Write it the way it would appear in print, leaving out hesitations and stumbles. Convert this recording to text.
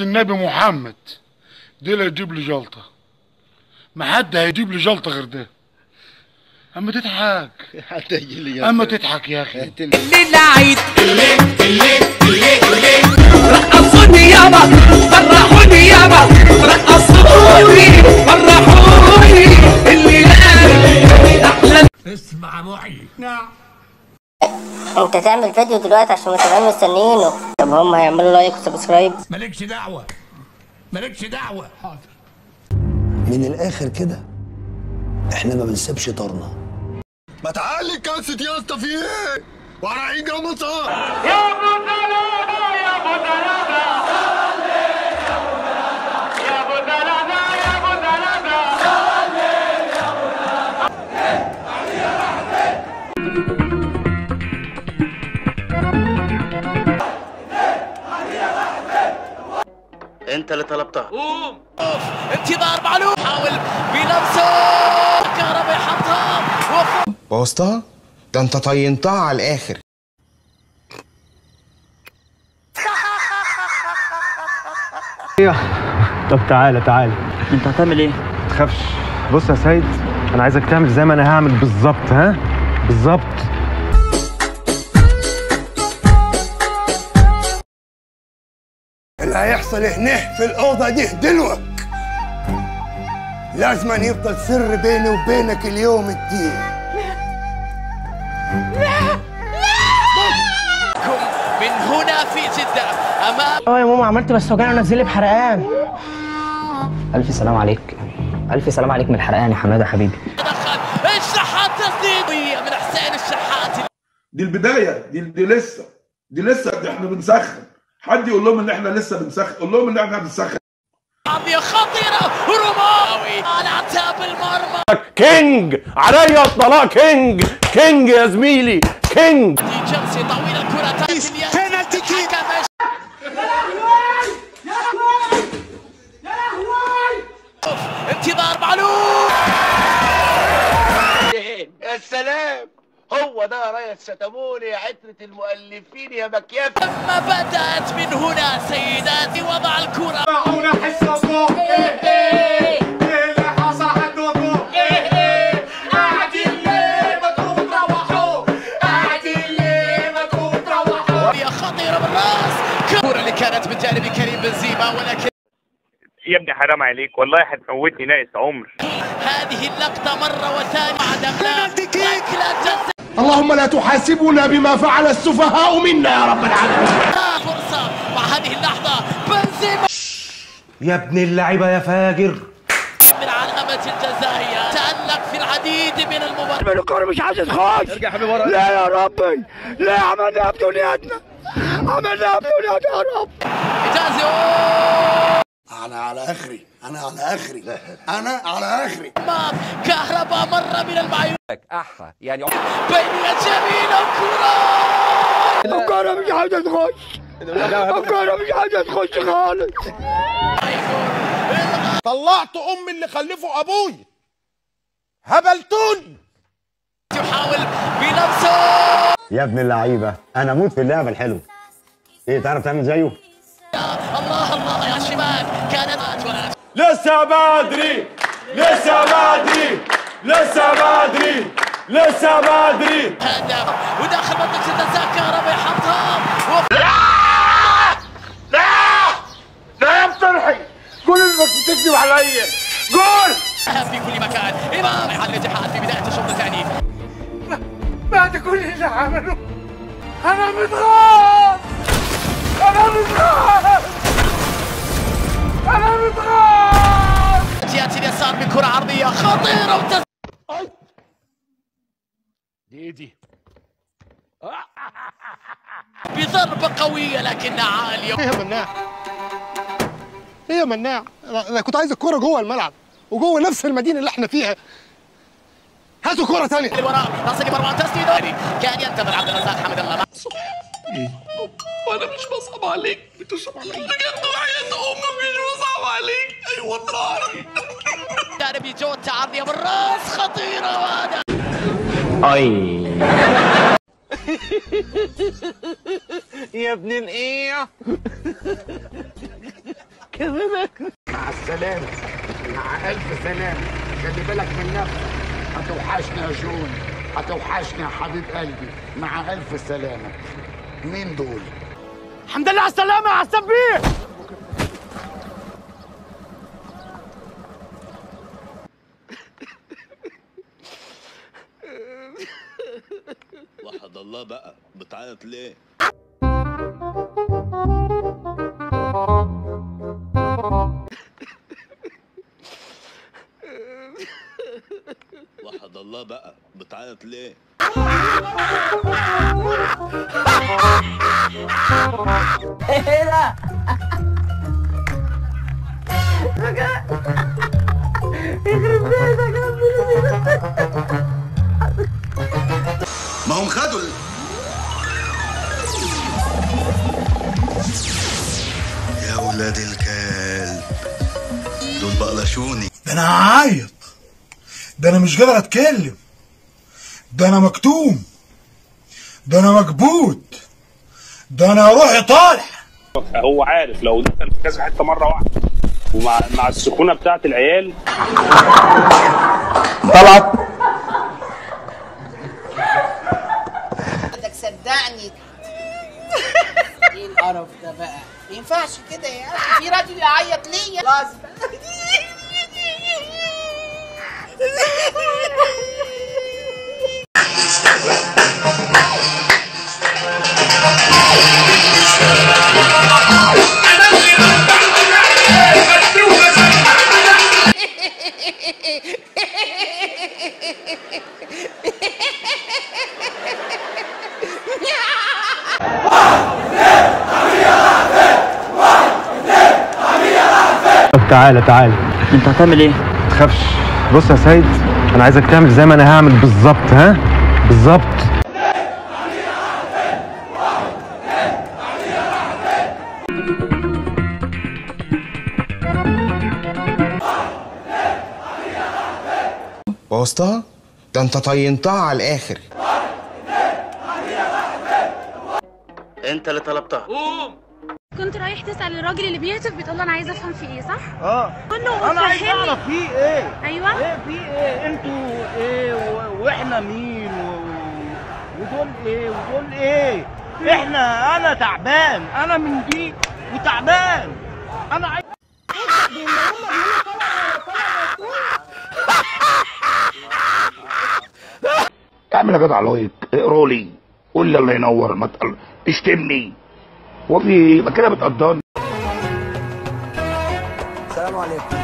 النبي محمد دي اللي هيجيب لي جلطه، ما حد هيجيب لي جلطه غير ده. اما تضحك حتى يجي لي جلطه، اما تضحك يا اخي. الليل عيد الليل رقصوني يابا فرحوني يابا رقصوني فرحوني الليل احلى. اسمع معي. نعم. انت تعمل فيديو دلوقتي عشان متابعين مستنيينه. طب هم هيعملوا لايك وسبسكرايب؟ مالكش دعوه مالكش دعوه. حاضر. من الاخر كده احنا ما بنسيبش طارنا. ما تعالي كاسة يا اسطى، في ايه؟ وانا عيد رمضان يا ابو دلالة يا ابو دلالة يا ابو دلالة يا ابو دلالة انت اللي طلبتها. قوم انتظار معلوم، حاول بنفسه كهرباء يحطها. بوظتها؟ ده انت طينتها على الاخر. طب تعالى انت هتعمل ايه؟ متخافش. بص يا سيد، انا عايزك تعمل زي ما انا هعمل بالظبط. ها بالظبط. اللي هيحصل هنا في الاوضه دي دلوقتي لازم أن يفضل سر بيني وبينك اليوم الدين. من هنا في جدة أمام. يا ماما عملت بس وجعني ونزل بحرقان. ألف سلام عليك، ألف سلام عليك من الحرقان يا حمادة حبيبي. دخل الشحات تسديد من حسين الشحات. دي البداية، دي لسه دي احنا بنسخن. حد يقول لهم ان احنا لسه بنسخن، قول لهم ان احنا بنسخن. عرضية خطيرة رماوي على عتاب المرمى. كينج عليا الطلاق، كينج يا زميلي، كينج. دي جلسة طويلة، الكرة تأتي بنالتي كيك. انتظار معلوم. يا سلام، هو ده يا ريس شتموني عترة المؤلفين يا مكياف. لما بدأت من هنا سيداتي وضع الكرة. معونا حسكم ايه اللي حصل عندكم؟ قاعدين ليه ما تقوموا تروحوا؟ قاعدين ليه ما تقوموا تروحوا؟ هي خطيرة بالراس. الكرة اللي كانت من جانب كريم بنزيما، ولكن يا ابني حرام عليك والله هتموتني ناقص عمر. هذه اللقطة مرة وثانية عدم لا. اللهم لا تحاسبنا بما فعل السفهاء منا يا رب العالمين. فرصة مع هذه اللحظة بنزيما يا ابن اللعيبه يا فاجر. من علامة الجزائر تألق في العديد من المباريات. الكرة مش عايز تخش. ارجع حبيبي ورا. لا يا ربي، لا عملناها بدنيتنا، عملناها بدنيتنا يا رب. إجازة. انا على اخري، انا على اخري. كهرباء مرة من المعيون. أحا يعني بينية جميلة الكرة مش عايزة تخش، الكرة مش عايزة تخش خالص. طلعت امي اللي خلفوا ابوي، هبلتوني. يحاول بنفسه. يا ابن اللعيبه انا اموت في اللعبه الحلوه. ايه تعرف تعمل زيه؟ الله الله يا شباب، كانت لسه بدري لسه بدري لسه بدري لسه بدري. هدف وداخل منطقة الجزاء، كهرباء يحطها. لا يا بصرحي، قول انك بتكذب عليا، قول. في كل مكان امام يحل الاتحاد في بداية الشوط الثاني. بعد كل اللي عمله انا متغاظ، انا متغاظ. ياتي اليسار بكرة عرضية خطيرة دي بضربة قوية لكنها عالية. ايه يا مناع، انا كنت عايز الكرة جوه الملعب وجوه نفس المدينة اللي احنا فيها. هاتوا كرة ثانية. لوراء تصل لمروان تسديد، كان ينتظر عبد الرزاق حمد الله. وانا مش بصعب عليك، بتشرب عليك بجد وحياة امك مش بصعب عليك. اي والله. جانبي جوتا عرضية بالراس خطيرة وهذا. يا ابن الايه مع السلامة، مع ألف سلامة، خلي بالك من نفسك، هتوحشني يا جون، هتوحشني يا حبيب قلبي، مع ألف سلامة. مين دول؟ الحمد لله على السلامة يا عسام بيه. وحد الله بقى، بتعيط ليه؟ وحد الله بقى، بتعيط ليه؟ ايه ده؟ يخرب بيتك يا ما هم خدوا يا ولاد الكلب دول بقلشوني. ده انا هعيط، ده انا مش قادر اتكلم، ده انا مكتوم، ده انا مكبوت، ده انا روحي طالع. هو عارف لو دخل في كذا حته مره واحده ومع السخونه بتاعت العيال طلعت. بدك صدقني. ايه القرف ده بقى؟ ما ينفعش كده يا اخي، في راجل يعيط ليا غصب. طب تعالى انت هتعمل ايه؟ ما تخافش. بص يا سيد، انا عايزك تعمل زي ما انا هعمل بالظبط. ها بالظبط. بوظتها؟ ده انت طينتها على الاخر. انت اللي طلبتها. كنت رايح تسأل الراجل اللي بيهتف، بتقول له انا عايزه افهم في ايه، صح؟ قول له انا عايز اعرف في ايه. ايوه ايه في ايه؟ انتوا ايه واحنا مين ودول ايه ودول ايه؟ انا تعبان، انا من دي وتعبان. انا عايز اعمل يا جدع لايك، اقرا لي، قول لي الله ينور، ما تشتمني. هو في ما كده بتقدرني. السلام عليكم.